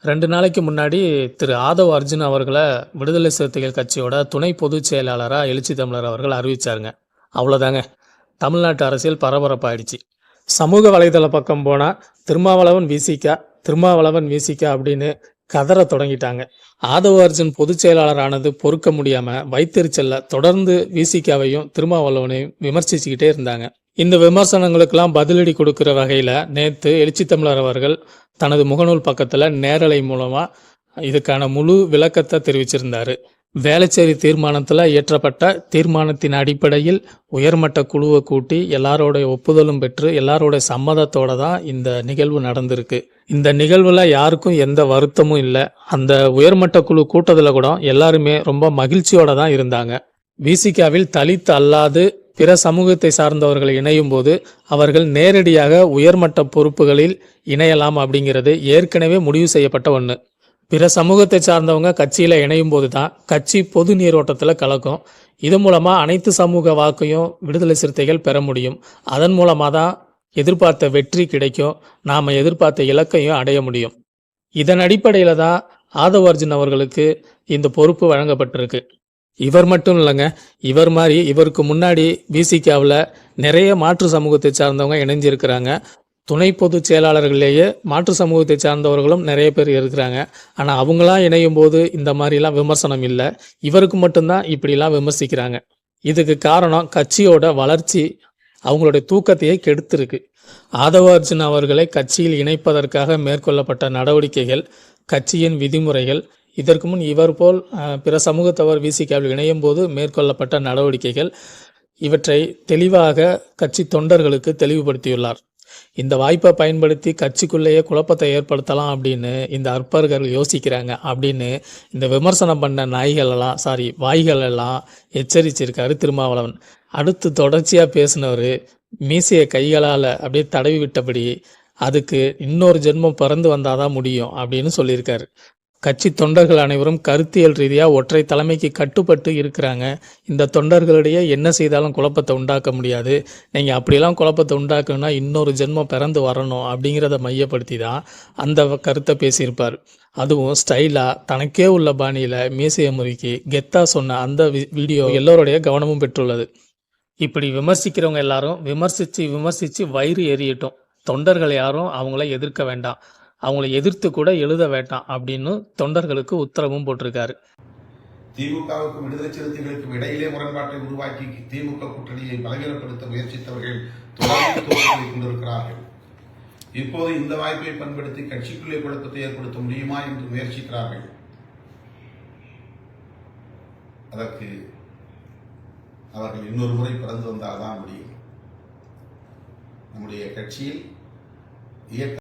2 நாளைக்கு முன்னாடி திரு ஆதவ் அர்ஜுன் அவர்கள விடுதலை சிறுத்தைகள் கட்சியோட துணை பொதுச் செயலாளரா எழுச்சி தமிழர் அவர்கள் அறிவிச்சாருங்க. அவ்வளோதாங்க. தமிழ்நாட்டு அரசியல் பரபரப்பாயிடுச்சு. சமூக வலைதள பக்கம் போனா திருமாவளவன் விசிக, திருமாவளவன் விசிக அப்படின்னு கதற தொடங்கிட்டாங்க. ஆதவ் அர்ஜுன் பொதுச் செயலாளரானது பொறுக்க முடியாம வைத்தெரிச்சல்ல தொடர்ந்து விசிகாவையும் திருமாவளவனையும் விமர்சிச்சுக்கிட்டே இருந்தாங்க. இந்த விமர்சனங்களுக்கெல்லாம் பதிலடி கொடுக்கிற வகையில நேத்து எழுச்சி தமிழர் அவர்கள் தனது முகநூல் பக்கத்துல நேரலை மூலமா இதுக்கான முழு விளக்கத்தை தெரிவிச்சிருந்தாரு. வேளச்சேரி தீர்மானத்துல இயற்றப்பட்ட தீர்மானத்தின் அடிப்படையில் உயர்மட்ட குழுவை கூட்டி எல்லாரோடைய ஒப்புதலும் பெற்று எல்லாரோடைய சம்மதத்தோட தான் இந்த நிகழ்வு நடந்திருக்கு. இந்த நிகழ்வுல யாருக்கும் எந்த வருத்தமும் இல்லை. அந்த உயர்மட்ட குழு கூட்டத்தில் கூட எல்லாருமே ரொம்ப மகிழ்ச்சியோட தான் இருந்தாங்க. விசிகாவில் தலித் அல்லாது பிற சமூகத்தை சார்ந்தவர்கள் இணையும் போது அவர்கள் நேரடியாக உயர்மட்ட பொறுப்புகளில் இணையலாம் அப்படிங்கிறது ஏற்கனவே முடிவு செய்யப்பட்ட ஒன்று. பிற சமூகத்தை சார்ந்தவங்க கட்சியில் இணையும் போது தான் கட்சி பொது நீரோட்டத்தில் கலக்கும். இது மூலமாக அனைத்து சமூக வாக்கையும் விடுதலை சிறுத்தைகள் பெற முடியும். அதன் மூலமாக தான் எதிர்பார்த்த வெற்றி கிடைக்கும். நாம் எதிர்பார்த்த இலக்கையும் அடைய முடியும். இதன் அடிப்படையில் தான் ஆதவ் அர்ஜுன் அவர்களுக்கு இந்த பொறுப்பு வழங்கப்பட்டிருக்கு. இவர் மட்டும் இல்லைங்க, இவர் மாதிரி இவருக்கு முன்னாடி விசிகாவில் நிறைய மாற்று சமூகத்தை சார்ந்தவங்க இணைஞ்சிருக்கிறாங்க. துணை பொதுச் செயலாளர்களேயே மாற்று சமூகத்தை சார்ந்தவர்களும் நிறைய பேர் இருக்கிறாங்க. ஆனால் அவங்களாம் இணையும் போது இந்த மாதிரிலாம் விமர்சனம் இல்லை. இவருக்கு மட்டும்தான் இப்படிலாம் விமர்சிக்கிறாங்க. இதுக்கு காரணம் கட்சியோட வளர்ச்சி அவங்களுடைய தூக்கத்தையே கெடுத்திருக்கு. ஆதவ அர்ஜுன் அவர்களை கட்சியில் இணைப்பதற்காக மேற்கொள்ளப்பட்ட நடவடிக்கைகள், கட்சியின் விதிமுறைகள், இதற்கு முன் இவர் போல் பிற சமூகத்தவர் விசிகாவில் இணையும் போது மேற்கொள்ளப்பட்ட நடவடிக்கைகள், இவற்றை தெளிவாக கட்சி தொண்டர்களுக்கு தெளிவுபடுத்தியுள்ளார். இந்த வாய்ப்பை பயன்படுத்தி கட்சிக்குள்ளேயே குழப்பத்தை ஏற்படுத்தலாம் அப்படின்னு இந்த அற்பர்கள் யோசிக்கிறாங்க அப்படின்னு இந்த விமர்சனம் பண்ண வாய்கள் எல்லாம் எச்சரிச்சிருக்காரு திருமாவளவன். அடுத்து தொடர்ச்சியாக பேசினவர் மீசையை கைகளால் அப்படியே தடவி விட்டபடி அதுக்கு இன்னொரு ஜென்மம் பிறந்து வந்தாதான் முடியும் அப்படின்னு சொல்லியிருக்காரு. கட்சி தொண்டர்கள் அனைவரும் கருத்தியல் ரீதியாக ஒற்றை தலைமைக்கு கட்டுப்பட்டு இருக்கிறாங்க. இந்த தொண்டர்களிடையே என்ன செய்தாலும் குழப்பத்தை உண்டாக்க முடியாது. நீங்கள் அப்படிலாம் குழப்பத்தை உண்டாக்கணும்னா இன்னொரு ஜென்மம் பிறந்து வரணும் அப்படிங்கிறத மையப்படுத்தி தான் அந்த கருத்தை பேசியிருப்பார். அதுவும் ஸ்டைலாக தனக்கே உள்ள பாணியில் மீசையை முறுக்கி கெத்தா சொன்ன அந்த வீடியோ எல்லோருடைய கவனமும் பெற்றுள்ளது. இப்படி விமர்சிக்கிறவங்க எல்லாரும் விமர்சித்து வயிறு எரியட்டும். தொண்டர்கள் யாரும் அவங்கள எதிர்க்க வேண்டாம், அவங்களை எதிர்த்து கூட எழுத வேண்டாம் அப்படின்னு தொண்டர்களுக்கு உத்தரவும் போட்டிருக்காரு. திமுகவுக்கும் விடுதலை சிறுத்தைகளுக்கும் இடையிலே முரண்பாட்டை உருவாக்கி திமுக கூட்டணியை பலவீனப்படுத்த முயற்சித்தவர்கள் தொடர்ந்து தோல்வி கொண்டிருக்கிறார்கள். இப்போது இந்த வாய்ப்பை பயன்படுத்தி கட்சிக்குள்ளே குழப்பத்தை ஏற்படுத்த முடியுமா என்று முயற்சிக்கிறார்கள். அதற்கு அவர்கள் இன்னொரு முறை பிறந்து வந்தால்தான் முடியும். நம்முடைய கட்சியில்